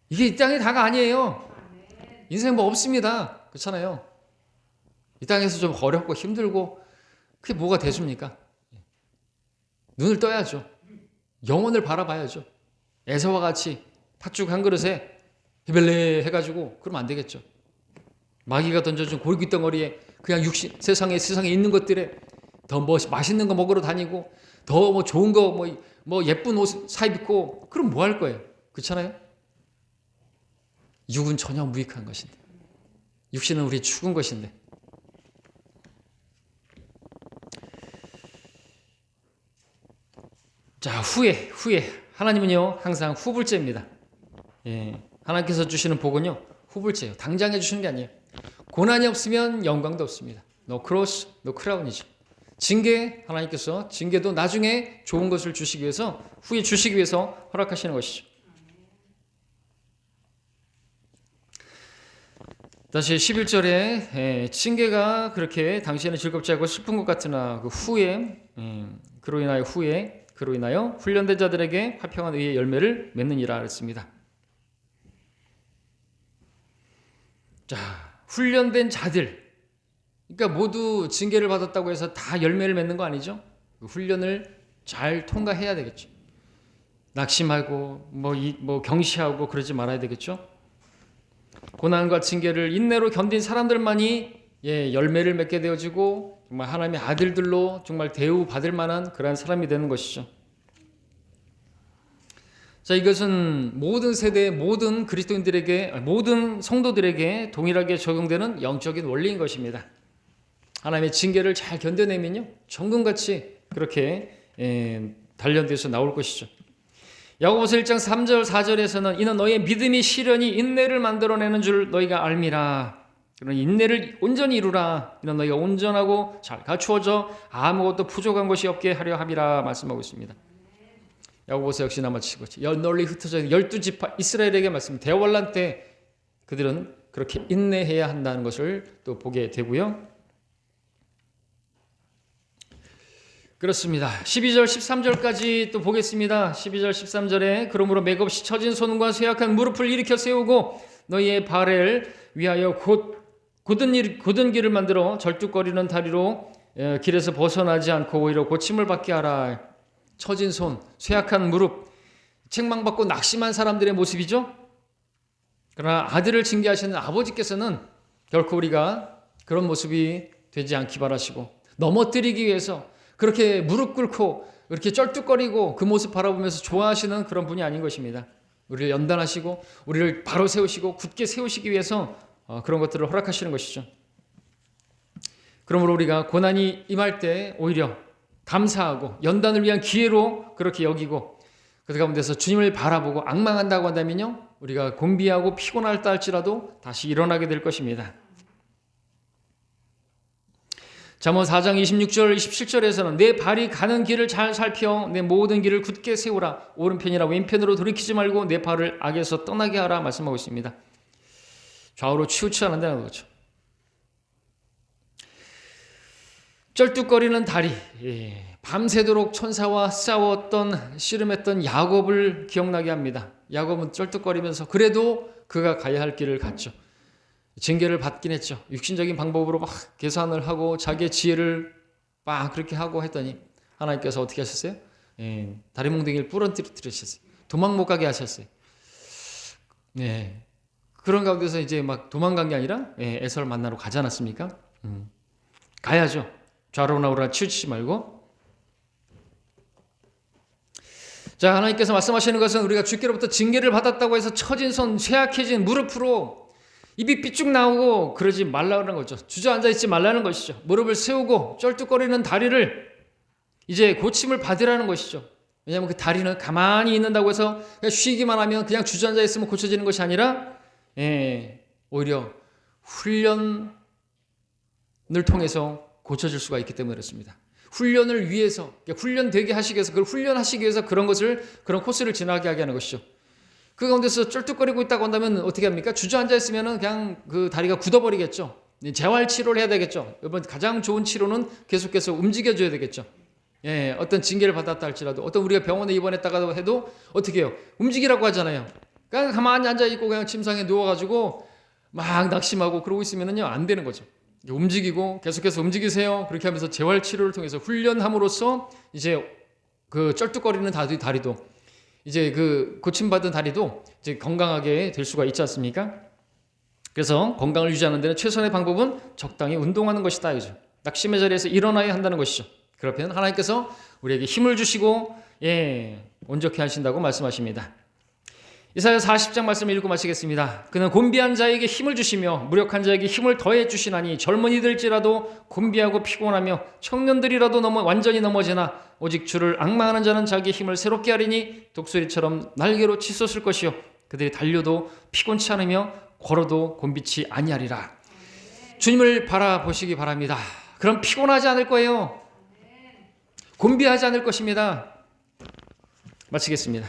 이게 이 땅의 다가 아니에요. 인생 없습니다. 그렇잖아요. 이 땅에서 좀 어렵고 힘들고 그게 뭐가 되십니까? 눈을 떠야죠. 영혼을 바라봐야죠. 에서와 같이 팥죽 한 그릇에 헤벨레 해가지고 그러면 안 되겠죠. 마귀가 던져준 골깃덩어리에 그냥 세상에 있는 것들에 더 맛있는 거 먹으러 다니고 더 좋은 거 예쁜 옷 사 입고 그럼 뭐 할 거예요? 그렇잖아요. 육은 전혀 무익한 것인데, 육신은 우리 죽은 것인데. 자, 후에 하나님은요 항상 후불제입니다. 하나님께서 주시는 복은요 후불제예요. 당장에 주시는 게 아니에요. 고난이 없으면 영광도 없습니다. No cross, no crown이죠. 하나님께서 징계도 나중에 좋은 것을 주시기 위해서, 후에 주시기 위해서 허락하시는 것이죠. 다시 11절에 징계가 그렇게 당시에는 즐겁지 않고 슬픈 것 같으나 그 후에 그로 인하여 훈련된 자들에게 화평한 의의 열매를 맺느니라 했습니다. 자, 훈련된 자들, 그러니까 모두 징계를 받았다고 해서 다 열매를 맺는 거 아니죠? 그 훈련을 잘 통과해야 되겠죠. 낙심하고 경시하고 그러지 말아야 되겠죠. 고난과 징계를 인내로 견딘 사람들만이 열매를 맺게 되어지고 정말 하나님의 아들들로 정말 대우받을 만한 그러한 사람이 되는 것이죠. 자, 이것은 모든 세대의 모든 그리스도인들에게, 모든 성도들에게 동일하게 적용되는 영적인 원리인 것입니다. 하나님의 징계를 잘 견뎌내면요 정금같이 그렇게 단련돼서 나올 것이죠. 야고보서 1장 3절 4절에서는 이는 너희의 믿음이 시련이 인내를 만들어내는 줄 너희가 알미라. 그런 인내를 온전히 이루라. 이는 너희가 온전하고 잘 갖추어져 아무것도 부족한 것이 없게 하려 함이라 말씀하고 있습니다. 야고보서 역시나 마치고 널리 흩어져 있는 12지파 이스라엘에게 말씀, 대환란 때 그들은 그렇게 인내해야 한다는 것을 또 보게 되고요. 그렇습니다. 12절 13절까지 또 보겠습니다. 12절 13절에 그러므로 맥없이 처진 손과 쇠약한 무릎을 일으켜 세우고 너희의 발을 위하여 곧은 길을 만들어 절뚝거리는 다리로 길에서 벗어나지 않고 오히려 고침을 받게 하라. 처진 손, 쇠약한 무릎, 책망받고 낙심한 사람들의 모습이죠. 그러나 아들을 징계하시는 아버지께서는 결코 우리가 그런 모습이 되지 않기 바라시고 넘어뜨리기 위해서 그렇게 무릎 꿇고 이렇게 쩔뚝거리고 그 모습 바라보면서 좋아하시는 그런 분이 아닌 것입니다. 우리를 연단하시고 우리를 바로 세우시고 굳게 세우시기 위해서 그런 것들을 허락하시는 것이죠. 그러므로 우리가 고난이 임할 때 오히려 감사하고 연단을 위한 기회로 그렇게 여기고 그 가운데서 주님을 바라보고 앙망한다고 한다면요, 우리가 곤비하고 피곤하다 할지라도 다시 일어나게 될 것입니다. 잠언 4장 26절 27절에서는 내 발이 가는 길을 잘 살펴 내 모든 길을 굳게 세우라. 오른편이나 왼편으로 돌이키지 말고 내 발을 악에서 떠나게 하라 말씀하고 있습니다. 좌우로 치우치 않는다는 거죠. 쩔뚝거리는 다리, 밤새도록 천사와 싸웠던 씨름했던 야곱을 기억나게 합니다. 야곱은 쩔뚝거리면서 그래도 그가 가야 할 길을 갔죠. 징계를 받긴 했죠. 육신적인 방법으로 막 계산을 하고 자기의 지혜를 막 그렇게 하고 했더니 하나님께서 어떻게 하셨어요? 다리 몽둥이를 부러뜨리셨어요. 도망 못 가게 하셨어요. 그런 가운데서 이제 막 도망간 게 아니라 에서를 만나러 가지 않았습니까? 가야죠. 좌로나 우로나 치우치지 말고. 자, 하나님께서 말씀하시는 것은 우리가 주께로부터 징계를 받았다고 해서 처진 손, 쇠약해진 무릎으로 입이 삐쭉 나오고 그러지 말라는 거죠. 주저앉아 있지 말라는 것이죠. 무릎을 세우고 쩔뚝거리는 다리를 이제 고침을 받으라는 것이죠. 왜냐하면 그 다리는 가만히 있는다고 해서 그냥 쉬기만 하면 그냥 주저앉아 있으면 고쳐지는 것이 아니라 오히려 훈련을 통해서 고쳐질 수가 있기 때문에 그렇습니다. 훈련을 위해서, 훈련되게 하시기 위해서, 그걸 훈련하시기 위해서 그런 코스를 지나게 하게 하는 것이죠. 그 가운데서 쩔뚝거리고 있다고 한다면 어떻게 합니까? 주저앉아 있으면 그냥 그 다리가 굳어버리겠죠. 재활 치료를 해야 되겠죠. 여러분, 가장 좋은 치료는 계속해서 움직여줘야 되겠죠. 어떤 징계를 받았다 할지라도, 어떤 우리가 병원에 입원했다가 해도 어떻게 해요? 움직이라고 하잖아요. 그냥 가만히 앉아있고 그냥 침상에 누워가지고 막 낙심하고 그러고 있으면요, 안 되는 거죠. 움직이고 계속해서 움직이세요. 그렇게 하면서 재활 치료를 통해서 훈련함으로써 이제 그 쩔뚝거리는 다리도 이제 그 고침받은 다리도 이제 건강하게 될 수가 있지 않습니까? 그래서 건강을 유지하는 데는 최선의 방법은 적당히 운동하는 것이다, 이죠. 낙심의 자리에서 일어나야 한다는 것이죠. 그러면 하나님께서 우리에게 힘을 주시고 온전케 하신다고 말씀하십니다. 이사야 40장 말씀을 읽고 마치겠습니다. 그는 곤비한 자에게 힘을 주시며 무력한 자에게 힘을 더해 주시나니 젊은이들일지라도 곤비하고 피곤하며 청년들이라도 완전히 넘어지나 오직 주를 앙망하는 자는 자기의 힘을 새롭게 하리니 독수리처럼 날개로 치솟을 것이요 그들이 달려도 피곤치 않으며 걸어도 곤비치 아니하리라. 주님을 바라보시기 바랍니다. 그럼 피곤하지 않을 거예요. 곤비하지 않을 것입니다. 마치겠습니다.